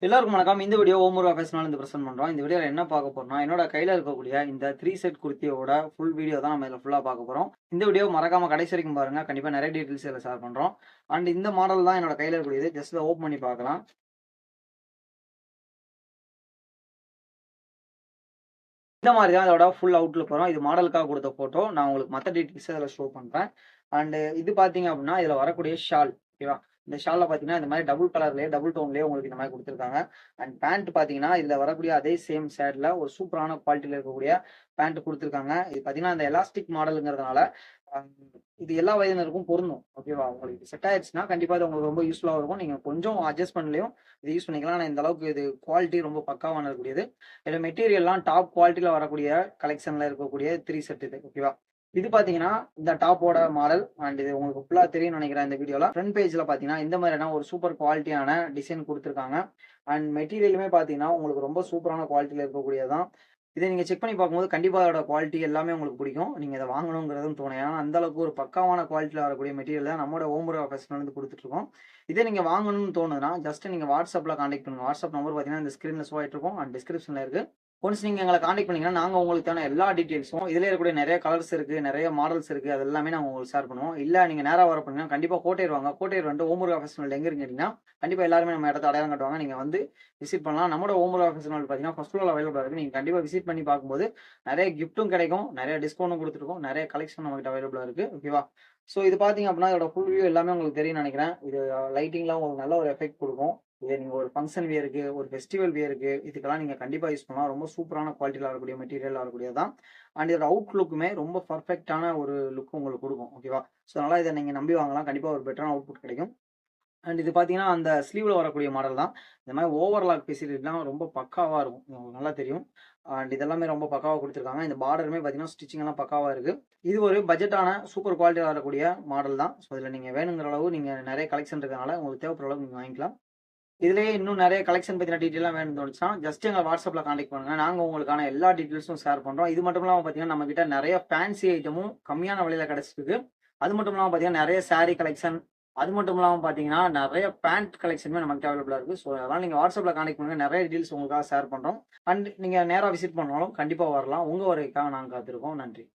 எல்லாருக்கும் வணக்கம். இந்த வீடியோ ஓமுரு ஆஃபீஸ்னால இருந்து பிரசன்ட் பண்றோம். இந்த வீடியோல என்ன பார்க்க போறோம்னா, என்னோட கையில இருக்கக்கூடிய இந்த 3 செட் குர்த்தியோட ஃபுல் வீடியோ தான் நம்ம இதுல ஃபுல்லா பார்க்க போறோம். இந்த வீடியோ மறக்காம கடைசி வரைக்கும் பாருங்க. கண்டிப்பா நிறைய டீடைல்ஸ் இதுல ஷேர் பண்றோம். அண்ட் இந்த மாடல் தான் என்னோட கையில இருக்கக்கூடியது. ஜஸ்ட் இத ஓப்பன் பண்ணி பார்க்கலாம். இந்த மாரி தான் இதோட ஃபுல் அவுட்லுக் வரும். இது மாடலுக்காக குடுத்த ஃபோட்டோ. நான் உங்களுக்கு மத்த டீடைல்ஸ் இதுல ஷோ பண்றேன். அண்ட் இது பார்த்தீங்க அப்டின்னா, இதுல வரக்கூடிய ஷால் ஓகேவா? இந்த ஷால்ல பார்த்தீங்கன்னா, இந்த மாரி டபுள் கலர்லயே, டபுள் டோன்லயே உங்களுக்கு இந்த மாரி குடுத்துருக்காங்க. அண்ட் பேண்ட் பார்த்தீங்கன்னா, இதுல வரக்கூடிய அதே சேம் ஷேட்ல ஒரு சூப்பரான குவாலிட்டில இருக்கக்கூடிய பேண்ட் குடுத்துருக்காங்க. இது பார்த்தீங்கன்னா, இந்த எலாஸ்டிக் மாடல்ங்கிறதுனால, அ இது எல்லா வயதினருக்கும் பொருந்தும். ஓகேவா? உங்களுக்கு செட் ஆயிருச்சுன்னா, கண்டிப்பா இது உங்களுக்கு ரொம்ப யூஸ்ஃபுல்லா இருக்கும். நீங்க கொஞ்சம் அட்ஜஸ்ட்மென்ட்லயும் இத யூஸ் பண்ணிக்கலாம். ஆனா இந்த அளவுக்கு இது குவாலிட்டி ரொம்ப பக்காவான இருக்கக்கூடியது. இதுல மெட்டீரியல்லாம் டாப் குவாலிட்டில வரக்கூடிய கலெக்ஷன்ல இருக்கக்கூடிய 3 செட் இது. ஓகேவா? இது பார்த்தீங்கன்னா, இந்த டாப்போட மாடல் அண்ட் இது உங்களுக்கு ஃபுல்லா தெரியும்னு நெனைக்கிறேன் இந்த வீடியோல. ஃப்ரண்ட் பேஜ்ல பார்த்தீங்கன்னா, இந்த மாதிரியான ஒரு சூப்பர் குவாலிட்டியான டிசைன் குடுத்துருக்காங்க. அண்ட் மெட்டீரியலுமே பார்த்தீங்கன்னா, உங்களுக்கு ரொம்ப சூப்பரான குவாலிட்டில இருக்கக்கூடியது தான். இத நீங்க செக் பண்ணி பார்க்கும்போது கண்டிப்பா அதோட குவாலிட்டி எல்லாமே உங்களுக்கு பிடிக்கும். நீங்க இத வாங்கணுங்கிறதும் தோணும். ஏன்னா, அந்த அளவுக்கு ஒரு பக்காவான குவாலிட்டில வரக்கூடிய மெட்டீரியல் தான் நம்மோட ஓமுரா ஃபேஷன்லேருந்து குடுத்துட்டுருக்கோம். இதே நீங்க வாங்கணும்னு தோணுதுன்னா, ஜஸ்ட் நீங்க WhatsAppல கான்டாக்ட் பண்ணுங்க. WhatsApp நம்பர் பார்த்தீங்கன்னா, இந்த ஸ்க்ரீன்ல ஷோ ஆயிட்டு இருக்கும் அண்ட் டிஸ்கிரிப்ஷன்ல இருக்கு. ஒன்ஸ் நீங்க எங்கள கான்டாக்ட் பண்ணீங்கன்னா, நாங்க உங்களுக்கு தேவையான எல்லா டீட்டெயில்ஸும் இதிலேயே இருக்கக்கூடிய நெறைய கலர்ஸ் இருக்கு, நெறைய மாடல்ஸ் இருக்கு. அது எல்லாமே நாங்க உங்களுக்கு ஷேர் பண்ணுவோம். இல்ல நீங்க நேரா வர போனீங்கன்னா, கண்டிப்பா கோட்டையூர் வாங்க. கோட்டையூர் வந்துட்டு ஓமுருகா ஃபெஸ்டிவல் எங்க இருக்குன்னு கேட்டீங்கன்னா, கண்டிப்பா எல்லாருமே நம்ம இடத்த அடையாளம் காட்டுவாங்க. நீங்க வந்து விசிட் பண்ணலாம். நம்மோட ஓமுருகா ஃபெஸ்டிவல் பார்த்தீங்கன்னா, ஃபர்ஸ்ட் ஃப்ளோர்ல அவைலபிளா இருக்கு. நீங்க கண்டிப்பா விசிட் பண்ணி பார்க்கும்போது, நெறைய கிஃப்ட்டும் கிடைக்கும். நெறைய டிஸ்கவுண்ட்டும் குடுத்துருக்கோம். நெறைய கலெக்ஷன் நம்மகிட்ட அவைலபிளா இருக்கு. ஓகேவா? ஸோ இது பார்த்தீங்க அப்படின்னா, இதோட ஃபுல் வியூ எல்லாமே உங்களுக்கு தெரியும்னு நெனைக்கிறேன். இது லைட்டிங்லாம் உங்களுக்கு நல்ல ஒரு எஃபெக்ட் குடுக்கும். இத நீங்க ஒரு ஃபங்ஷன் வியருக்கு, ஒரு ஃபெஸ்டிவல் வியருக்கு இதுக்கெல்லாம் நீங்க கண்டிப்பா யூஸ் பண்ணலாம். ரொம்ப சூப்பரான குவாலிட்டில வரக்கூடிய மெட்டீரியல் வரக்கூடியது தான். அண்ட் இதோட அவுட்லுக்குமே ரொம்ப பெர்ஃபெக்ட்டான ஒரு லுக் உங்களுக்கு குடுக்கும். ஓகேவா? ஸோ அதனால இத நீங்க நம்பி வாங்கலாம். கண்டிப்பா ஒரு பெட்டரான அவுட்புட் கிடைக்கும். அண்ட் இது பார்த்தீங்கன்னா, அந்த ஸ்லீவ்ல வரக்கூடிய மாடல் தான். இந்த மாரி ஓவர்லாக் ஃபெசிலிட்டிலாம் ரொம்ப பக்காவா இருக்கும். உங்களுக்கு நல்லா தெரியும். அண்ட் இதெல்லாமே ரொம்ப பக்காவா குடுத்துருக்காங்க. இந்த பார்டருமே பார்த்தீங்கன்னா, ஸ்டிச்சிங் எல்லாம் பக்காவா இருக்கு. இது ஒரு பட்ஜெட்டான சூப்பர் குவாலிட்டில வரக்கூடிய மாடல் தான். ஸோ இதுல நீங்க வேணுங்கிற அளவு நீங்க நெறைய கலெக்ஷன் இருக்கனால உங்களுக்கு தேவைப்படுற அளவுக்கு நீங்க வாங்கிக்கலாம். இதுலயே இன்னும் நெறைய கலெக்ஷன் பத்தின டீட்டெயில்லாம் வேணும்னு தோணுச்சுன்னா, ஜஸ்ட் எங்க WhatsAppல கான்டாக்ட் பண்ணுங்க. நாங்க உங்களுக்கான எல்லா டீட்டெயில்ஸும் ஷேர் பண்றோம். இது மட்டும் இல்லாம பார்த்தீங்கன்னா, நம்மகிட்ட நெறைய ஃபேன்சி ஐட்டமும் கம்மியான விலையில கிடைச்சிருக்கு. அது மட்டும் இல்லாம பார்த்தீங்கன்னா, நெறைய சாரி கலெக்ஷன், அது மட்டும் இல்லாம பார்த்தீங்கன்னா, நெறைய பேண்ட் கலெக்ஷனுமே நம்மகிட்ட அவைலபிளா இருக்கு. ஸோ அதனால நீங்க WhatsAppல கான்டாக்ட் பண்ணுங்க. நெறைய டீட்டெயில்ஸ் உங்களுக்காக ஷேர் பண்றோம். அண்ட் நீங்க நேரா விசிட் பண்ணாலும் கண்டிப்பா வரலாம். உங்க வருகைக்காக நாங்க காத்திருக்கோம். நன்றி.